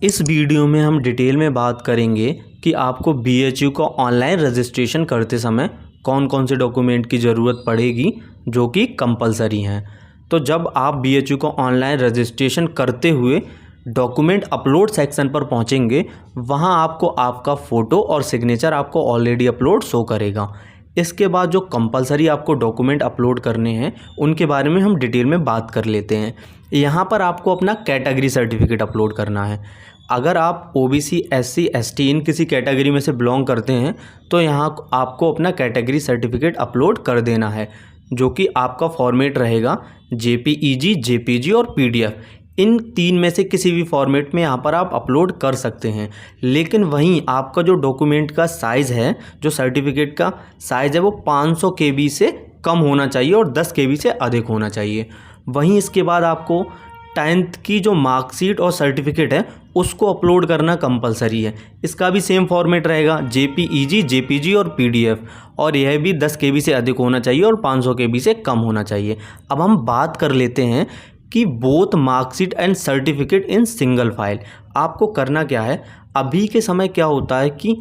इस वीडियो में हम डिटेल में बात करेंगे कि आपको बीएचयू का ऑनलाइन रजिस्ट्रेशन करते समय कौन कौन से डॉक्यूमेंट की ज़रूरत पड़ेगी जो कि कंपलसरी हैं। तो जब आप बीएचयू का ऑनलाइन रजिस्ट्रेशन करते हुए डॉक्यूमेंट अपलोड सेक्शन पर पहुंचेंगे, वहां आपको आपका फ़ोटो और सिग्नेचर आपको ऑलरेडी अपलोड शो करेगा। इसके बाद जो कंपलसरी आपको डॉक्यूमेंट अपलोड करने हैं उनके बारे में हम डिटेल में बात कर लेते हैं। यहाँ पर आपको अपना कैटेगरी सर्टिफिकेट अपलोड करना है। अगर आप ओबीसी, एससी, एसटी इन किसी कैटेगरी में से बिलोंग करते हैं तो यहाँ आपको अपना कैटेगरी सर्टिफिकेट अपलोड कर देना है, जो कि आपका फॉर्मेट रहेगा जेपीईजी, जेपीजी और पीडीएफ। इन तीन में से किसी भी फॉर्मेट में यहाँ पर आप अपलोड कर सकते हैं। लेकिन वहीं आपका जो डॉक्यूमेंट का साइज़ है, जो सर्टिफिकेट का साइज़ है, वो 500 KB से कम होना चाहिए और 10 KB से अधिक होना चाहिए। वहीं इसके बाद आपको 10th की जो मार्कशीट और सर्टिफिकेट है उसको अपलोड करना कंपलसरी है। इसका भी सेम फॉर्मेट रहेगा जेपीईजी, जेपीजी और पीडीएफ, और यह भी 10 KB से अधिक होना चाहिए और 500 KB से कम होना चाहिए। अब हम बात कर लेते हैं कि both marksheet and certificate in single file आपको करना क्या है। अभी के समय क्या होता है कि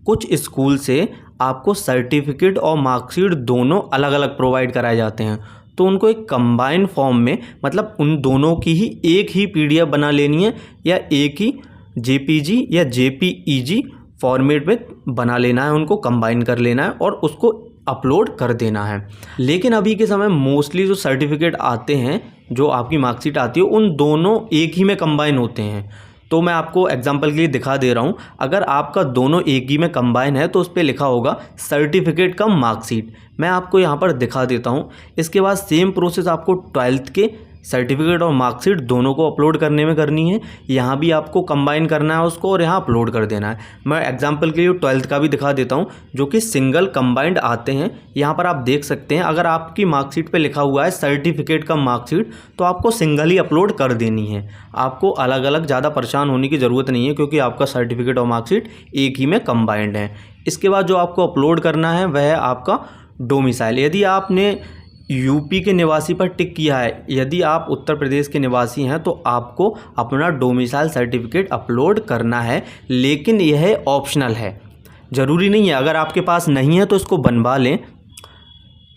कुछ स्कूल से आपको सर्टिफिकेट और मार्कशीट दोनों अलग अलग प्रोवाइड कराए जाते हैं, तो उनको एक कंबाइन फॉर्म में, मतलब उन दोनों की ही एक ही पीडीएफ बना लेनी है या एक ही जेपीजी या जेपीईजी फॉर्मेट में बना लेना है, उनको कंबाइन कर लेना है और उसको अपलोड कर देना है। लेकिन अभी के समय मोस्टली जो सर्टिफिकेट आते हैं, जो आपकी मार्कशीट आती है, उन दोनों एक ही में कंबाइन होते हैं। तो मैं आपको एग्जांपल के लिए दिखा दे रहा हूँ। अगर आपका दोनों एक ही में कंबाइन है तो उस पर लिखा होगा सर्टिफिकेट कम मार्कशीट। मैं आपको यहाँ पर दिखा देता हूँ। इसके बाद सेम प्रोसेस आपको 12th के सर्टिफिकेट और मार्कशीट दोनों को अपलोड करने में करनी है। यहाँ भी आपको कंबाइन करना है उसको और यहाँ अपलोड कर देना है। मैं एग्जांपल के लिए 12th का भी दिखा देता हूँ, जो कि सिंगल कंबाइंड आते हैं। यहाँ पर आप देख सकते हैं, अगर आपकी मार्कशीट पे लिखा हुआ है सर्टिफिकेट का मार्कशीट, तो आपको सिंगल ही अपलोड कर देनी है। आपको अलग अलग ज़्यादा परेशान होने की ज़रूरत नहीं है, क्योंकि आपका सर्टिफिकेट और मार्कशीट एक ही में कंबाइंड है। इसके बाद जो आपको अपलोड करना है वह है आपका डोमिसाइल। यदि आपने यूपी के निवासी पर टिक किया है, यदि आप उत्तर प्रदेश के निवासी हैं तो आपको अपना डोमिसाइल सर्टिफिकेट अपलोड करना है। लेकिन यह ऑप्शनल है, ज़रूरी नहीं है। अगर आपके पास नहीं है तो इसको बनवा लें,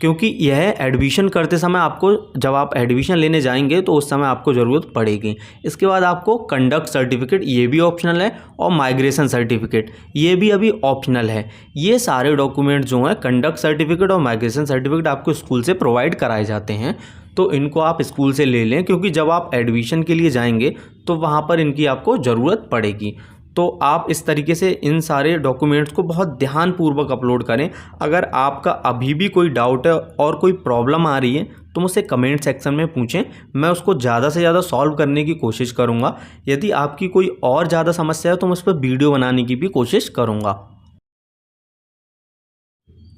क्योंकि यह एडमिशन करते समय आपको, जब आप एडमिशन लेने जाएंगे तो उस समय आपको ज़रूरत पड़ेगी। इसके बाद आपको कंडक्ट सर्टिफिकेट, ये भी ऑप्शनल है, और माइग्रेशन सर्टिफिकेट, ये भी अभी ऑप्शनल है। ये सारे डॉक्यूमेंट जो हैं, कंडक्ट सर्टिफिकेट और माइग्रेशन सर्टिफिकेट, आपको स्कूल से प्रोवाइड कराए जाते हैं, तो इनको आप स्कूल से ले लें, क्योंकि जब आप एडमिशन के लिए जाएंगे तो वहाँ पर इनकी आपको ज़रूरत पड़ेगी। तो आप इस तरीके से इन सारे डॉक्यूमेंट्स को बहुत ध्यानपूर्वक अपलोड करें। अगर आपका अभी भी कोई डाउट है और कोई प्रॉब्लम आ रही है तो मुझसे कमेंट सेक्शन में पूछें, मैं उसको ज़्यादा से ज़्यादा सॉल्व करने की कोशिश करूँगा। यदि आपकी कोई और ज़्यादा समस्या है तो मैं उस पर वीडियो बनाने की भी कोशिश करूँगा।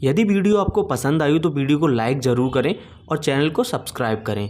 यदि वीडियो आपको पसंद आई तो वीडियो को लाइक ज़रूर करें और चैनल को सब्सक्राइब करें।